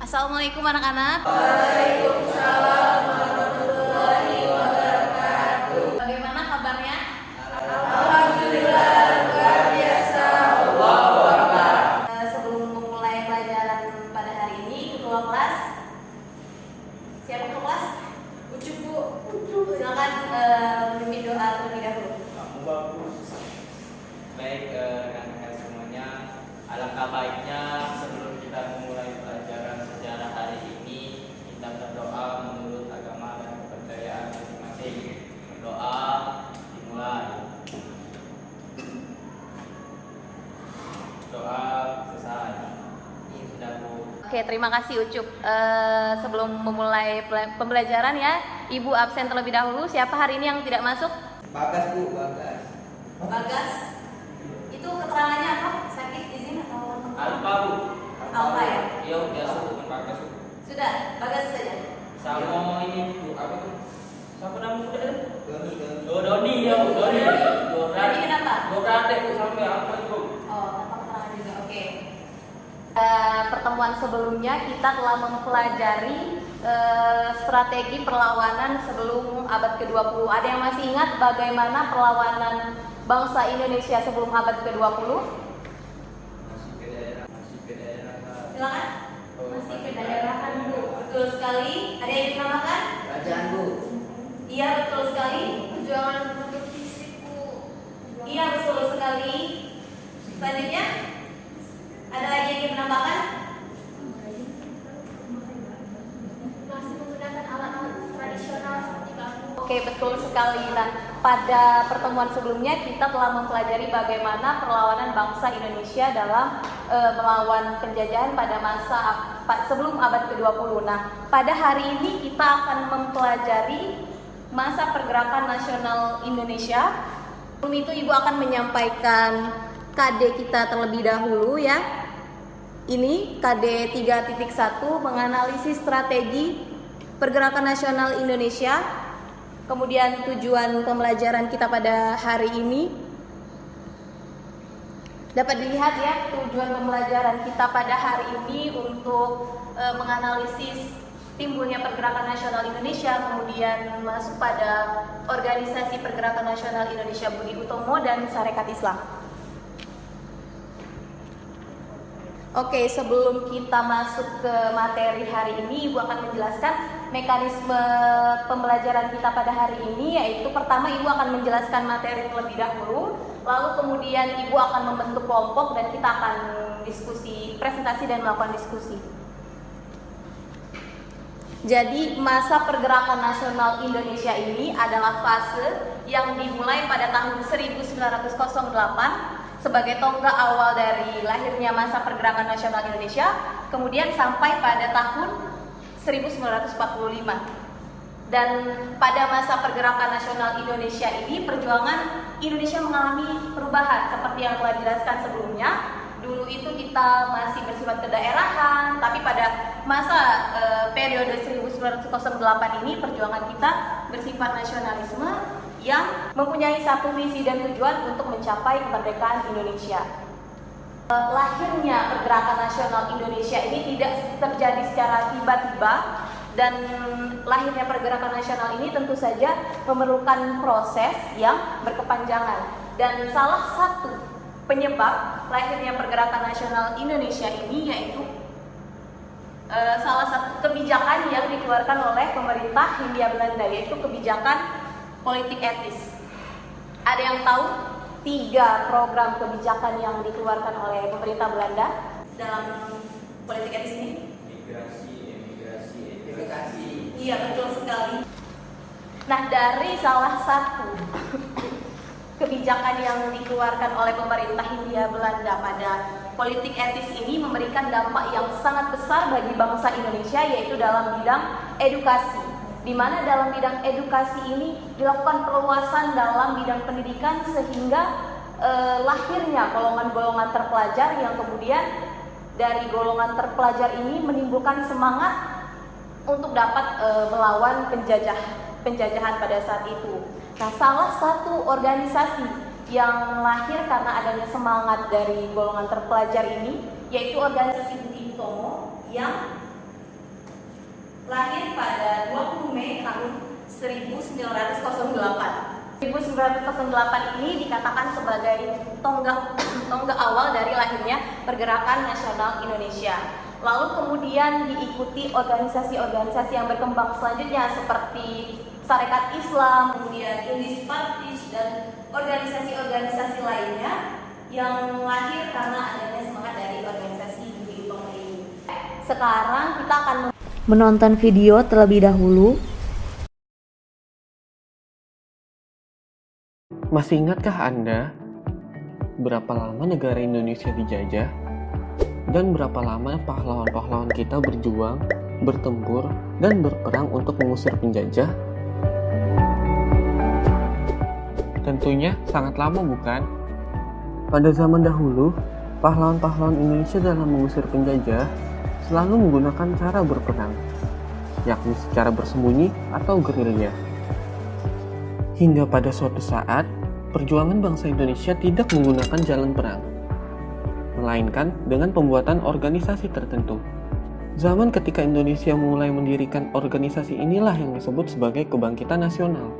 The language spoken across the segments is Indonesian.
Assalamualaikum anak-anak. Waalaikumsalam warahmatullahi wabarakatuh. Bagaimana kabarnya? Alhamdulillah luar biasa. Allahu Akbar. Sebelum memulai pelajaran pada hari ini, ketua kelas. Siapa ketua kelas? Ucup Bu. Silakan memimpin doa terlebih dahulu. Kamu bagus. Baik, rekan-rekan semuanya, alangkah baiknya sebelum kita memulai pelajaran sejarah hari ini, kita berdoa menurut agama dan kepercayaan masing-masing. Berdoa dimulai. Doa selesai. Ini sudah Bu. Oke, terima kasih Ucup. Sebelum memulai pembelajaran ya, Ibu absen terlebih dahulu. Siapa hari ini yang tidak masuk? Bagas Bu, Bagas. Bagas. Itu keterangannya apa? Sakit, izin atau Alfa Bu. Alfa ya? Iya, biasa bukan Bagas Bu. Sudah, Bagas saja. Sama ini Bu, apa tuh? Siapa nama muda itu? Doni. Oh, Doni ya, Bu. Doni. Jadi kenapa? Dora Bu sampai apa itu? Oh, tanpa keterangan juga. Oke. Pertemuan sebelumnya kita telah mempelajari strategi perlawanan sebelum abad ke-20. Ada yang masih ingat bagaimana perlawanan bangsa Indonesia sebelum abad ke-20? Masih ke daerah. Silakan. Masih kedaerahan Bu. Betul sekali. Ada yang dinamakan? Kerajaan Bu. Iya, betul sekali. Perjuangan untuk fisik Bu. Iya, betul sekali. Selanjutnya, ada lagi yang menambahkan? Masih menggunakan alat-alat tradisional seperti bambu. Oke, betul sekali. Nah, pada pertemuan sebelumnya kita telah mempelajari bagaimana perlawanan bangsa Indonesia dalam melawan penjajahan pada masa sebelum abad ke-20. Nah, pada hari ini kita akan mempelajari masa pergerakan nasional Indonesia. Sebelum itu Ibu akan menyampaikan KD kita terlebih dahulu ya. Ini KD 3.1 menganalisis strategi pergerakan nasional Indonesia. Kemudian tujuan pembelajaran kita pada hari ini dapat dilihat ya, tujuan pembelajaran kita pada hari ini untuk menganalisis timbulnya pergerakan nasional Indonesia, kemudian masuk pada organisasi pergerakan nasional Indonesia Budi Utomo dan Sarekat Islam. Oke, sebelum kita masuk ke materi hari ini, Ibu akan menjelaskan mekanisme pembelajaran kita pada hari ini, yaitu pertama Ibu akan menjelaskan materi terlebih dahulu, lalu kemudian Ibu akan membentuk kelompok dan kita akan diskusi, presentasi dan melakukan diskusi. Jadi masa pergerakan nasional Indonesia ini adalah fase yang dimulai pada tahun 1908 sebagai tonggak awal dari lahirnya masa pergerakan nasional Indonesia, kemudian sampai pada tahun 1945. Dan pada masa pergerakan nasional Indonesia ini, perjuangan Indonesia mengalami perubahan seperti yang telah dijelaskan sebelumnya. Dulu itu kita masih bersifat kedaerahan, tapi pada masa periode 1908 ini perjuangan kita bersifat nasionalisme yang mempunyai satu visi dan tujuan untuk mencapai kemerdekaan Indonesia. Lahirnya pergerakan nasional Indonesia ini tidak terjadi secara tiba-tiba, dan lahirnya pergerakan nasional ini tentu saja memerlukan proses yang berkepanjangan. Dan salah satu penyebab lahirnya pergerakan nasional Indonesia ini yaitu salah satu kebijakan yang dikeluarkan oleh pemerintah Hindia Belanda, yaitu kebijakan politik etis. Ada yang tahu 3 program kebijakan yang dikeluarkan oleh pemerintah Belanda dalam politik etis ini? Migrasi, emigrasi, Edukasi. Iya, betul sekali. Nah, dari salah satu kebijakan yang dikeluarkan oleh pemerintah Hindia Belanda pada politik etis ini memberikan dampak yang sangat besar bagi bangsa Indonesia, yaitu dalam bidang edukasi, di mana dalam bidang edukasi ini dilakukan perluasan dalam bidang pendidikan sehingga lahirnya golongan-golongan terpelajar yang kemudian dari golongan terpelajar ini menimbulkan semangat untuk dapat melawan penjajahan pada saat itu. Nah, salah satu organisasi yang lahir karena adanya semangat dari golongan terpelajar ini yaitu organisasi Budi Utomo yang lahir pada 20 Mei tahun 1908. 1908 ini dikatakan sebagai tonggak awal dari lahirnya Pergerakan Nasional Indonesia. Lalu kemudian diikuti organisasi-organisasi yang berkembang selanjutnya seperti Sarekat Islam, kemudian Indis Partis, dan organisasi-organisasi lainnya yang lahir karena adanya semangat dari organisasi Budi Utomo ini. Sekarang kita akan menonton video terlebih dahulu. Masih ingatkah Anda berapa lama negara Indonesia dijajah? Dan berapa lama pahlawan-pahlawan kita berjuang, bertempur, dan berperang untuk mengusir penjajah? Tentunya sangat lama, bukan? Pada zaman dahulu, pahlawan-pahlawan Indonesia dalam mengusir penjajah selalu menggunakan cara berperang, yakni secara bersembunyi atau gerilya. Hingga pada suatu saat, perjuangan bangsa Indonesia tidak menggunakan jalan perang, melainkan dengan pembuatan organisasi tertentu. Zaman ketika Indonesia mulai mendirikan organisasi inilah yang disebut sebagai kebangkitan nasional.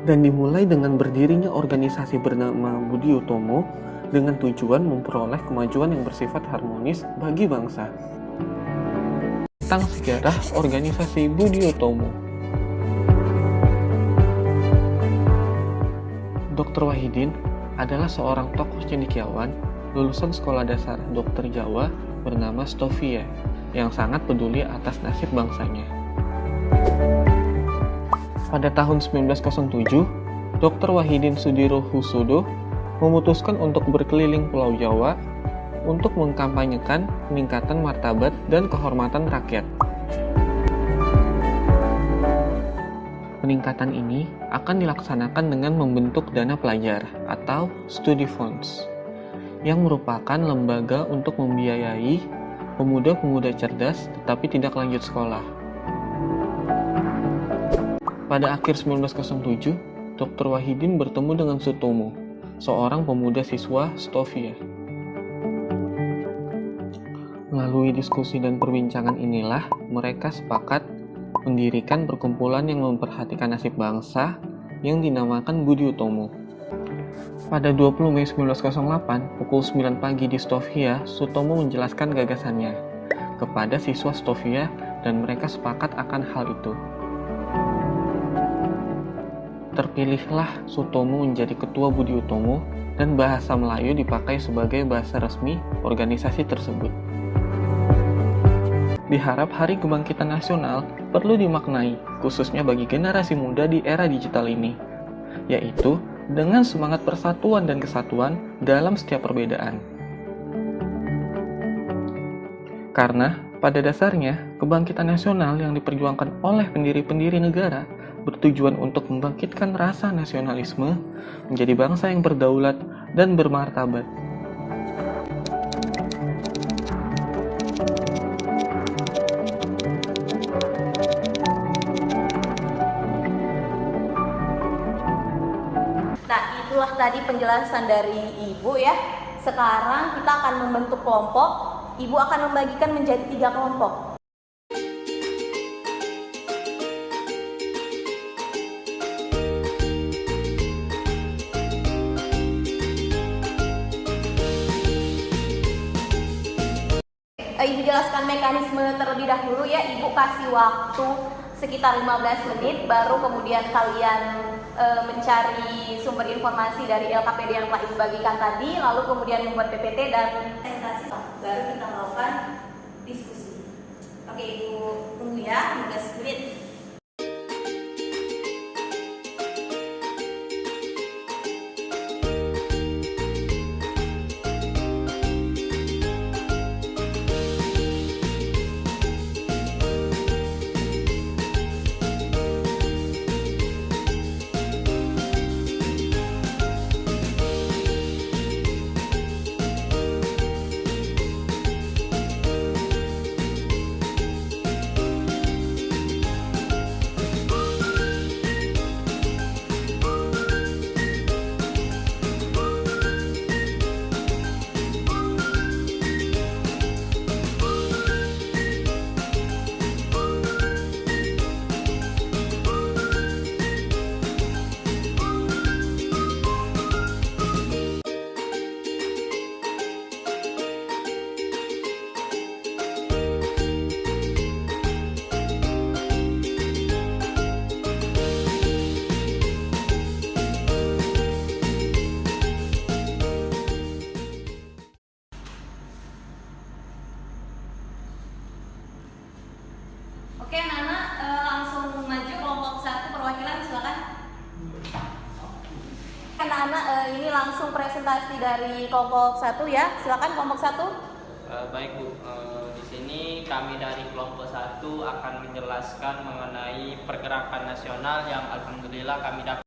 Dan dimulai dengan berdirinya organisasi bernama Budi Utomo dengan tujuan memperoleh kemajuan yang bersifat harmonis bagi bangsa. Tentang sejarah organisasi Budi Utomo. Dr. Wahidin adalah seorang tokoh cendekiawan lulusan sekolah dasar dokter Jawa bernama Stovia yang sangat peduli atas nasib bangsanya. Pada tahun 1907, Dr. Wahidin Sudirohusodo memutuskan untuk berkeliling Pulau Jawa untuk mengkampanyekan peningkatan martabat dan kehormatan rakyat. Peningkatan ini akan dilaksanakan dengan membentuk dana pelajar atau study funds yang merupakan lembaga untuk membiayai pemuda-pemuda cerdas tetapi tidak lanjut sekolah. Pada akhir 1907, Dr. Wahidin bertemu dengan Sutomo, seorang pemuda siswa Stovia. Melalui diskusi dan perbincangan inilah mereka sepakat mendirikan perkumpulan yang memperhatikan nasib bangsa yang dinamakan Budi Utomo. Pada 20 Mei 1908, pukul 9 pagi di Stovia, Sutomo menjelaskan gagasannya kepada siswa Stovia dan mereka sepakat akan hal itu. Terpilihlah Sutomo menjadi ketua Budi Utomo dan bahasa Melayu dipakai sebagai bahasa resmi organisasi tersebut. Diharap Hari Kebangkitan Nasional perlu dimaknai, khususnya bagi generasi muda di era digital ini, yaitu dengan semangat persatuan dan kesatuan dalam setiap perbedaan. Karena pada dasarnya, kebangkitan nasional yang diperjuangkan oleh pendiri-pendiri negara bertujuan untuk membangkitkan rasa nasionalisme menjadi bangsa yang berdaulat dan bermartabat. Itulah tadi penjelasan dari Ibu ya. Sekarang kita akan membentuk kelompok. Ibu akan membagikan menjadi 3 kelompok. Ibu jelaskan mekanisme terlebih dahulu ya. Ibu kasih waktu sekitar 15 menit, baru kemudian kalian mencari sumber informasi dari LKPD yang telah Ibu bagikan tadi, lalu kemudian membuat PPT dan presentasi, baru kita melakukan diskusi. Oke, Ibu tunggu ya, 15 menit. ini langsung presentasi dari kelompok 1 ya. Silakan kelompok 1. Baik Bu, di sini kami dari kelompok 1 akan menjelaskan mengenai pergerakan nasional yang alhamdulillah kami dapat.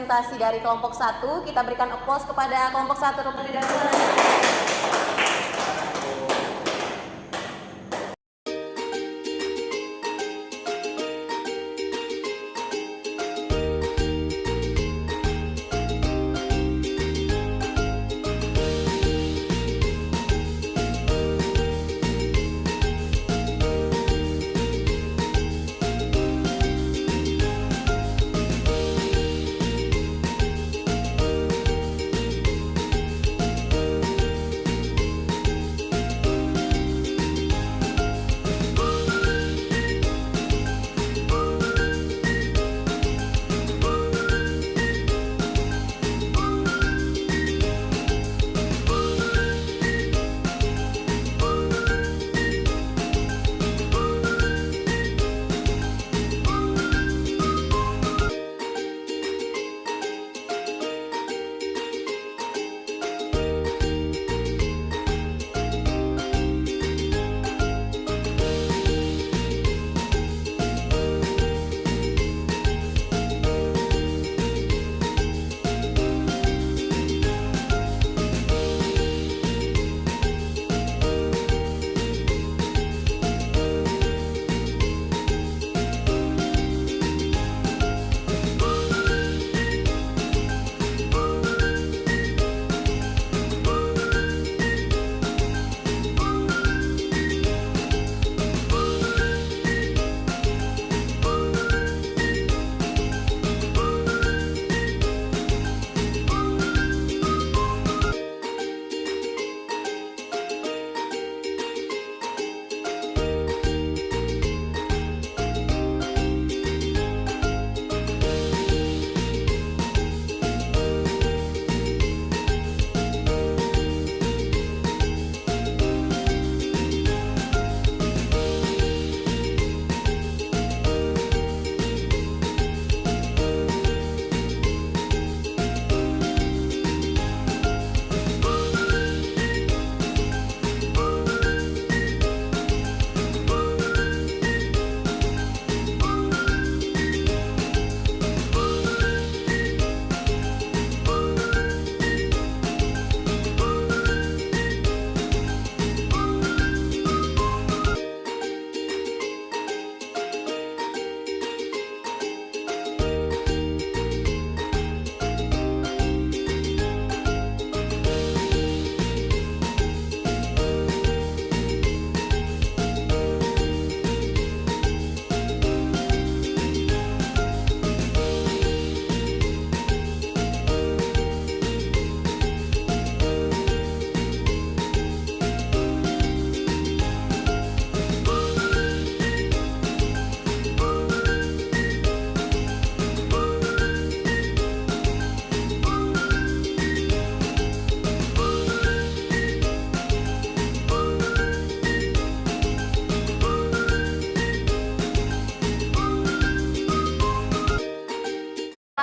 presentasi dari kelompok 1. Kita berikan applause kepada kelompok 1 terlebih dahulu.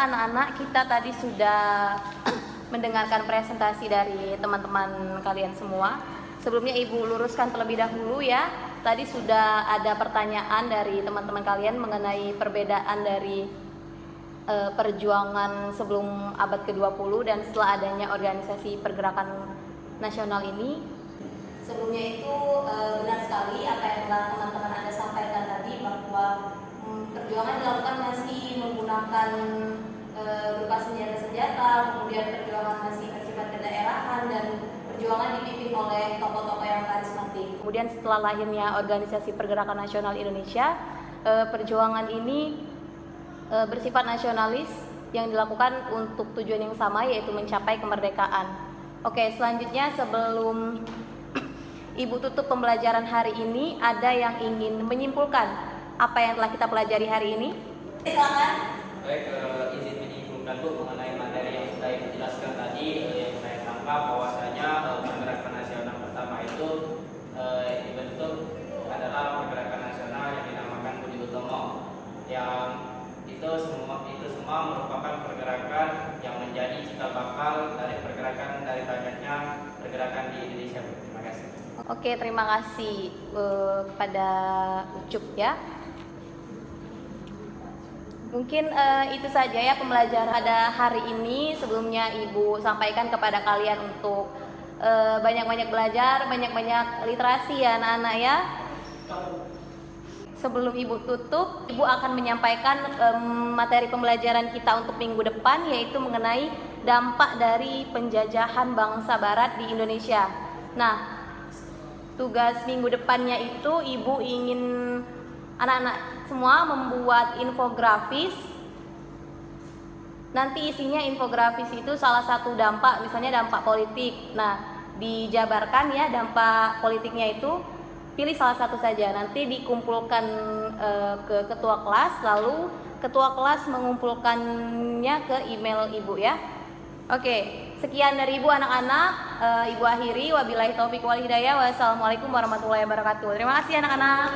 Anak-anak, kita tadi sudah mendengarkan presentasi dari teman-teman kalian semua. Sebelumnya Ibu luruskan terlebih dahulu ya. Tadi sudah ada pertanyaan dari teman-teman kalian mengenai perbedaan dari perjuangan sebelum abad ke-20 dan setelah adanya organisasi pergerakan nasional ini. Sebelumnya itu benar sekali apa yang telah teman-teman Anda sampaikan tadi, bahwa perjuangan dilakukan masih menggunakan berupa senjata-senjata, kemudian perjuangan masih bersifat kedaerahan, dan perjuangan dipimpin oleh tokoh-tokoh yang karismatik. Kemudian setelah lahirnya Organisasi Pergerakan Nasional Indonesia, perjuangan ini bersifat nasionalis yang dilakukan untuk tujuan yang sama, yaitu mencapai kemerdekaan. Oke, selanjutnya sebelum Ibu tutup pembelajaran hari ini, ada yang ingin menyimpulkan apa yang telah kita pelajari hari ini? Silakan. Baik, izin menyimpulkan Bu mengenai materi yang sudah Ibu jelaskan tadi. Yang saya tangkap bahwasanya pergerakan nasional pertama itu dibentuk adalah pergerakan nasional yang dinamakan Budi Utomo, yang itu semua merupakan pergerakan yang menjadi cikal bakal dari pergerakan dari banyaknya pergerakan di Indonesia. Terima kasih. Oke, terima kasih kepada Ucup ya. Mungkin itu saja ya pembelajaran pada hari ini. Sebelumnya Ibu sampaikan kepada kalian untuk banyak-banyak belajar, banyak-banyak literasi ya anak-anak ya. Sebelum Ibu tutup, Ibu akan menyampaikan materi pembelajaran kita untuk minggu depan, yaitu mengenai dampak dari penjajahan bangsa Barat di Indonesia. Nah, tugas minggu depannya itu Ibu ingin anak-anak semua membuat infografis. Nanti isinya infografis itu salah satu dampak, misalnya dampak politik. Nah, dijabarkan ya dampak politiknya itu, pilih salah satu saja. Nanti dikumpulkan ke ketua kelas, lalu ketua kelas mengumpulkannya ke email Ibu ya. Oke, sekian dari Ibu anak-anak. Ibu akhiri, wabillahi taufiq wal hidayah. Wassalamualaikum warahmatullahi wabarakatuh. Terima kasih anak-anak.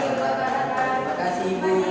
Terima kasih Ibu.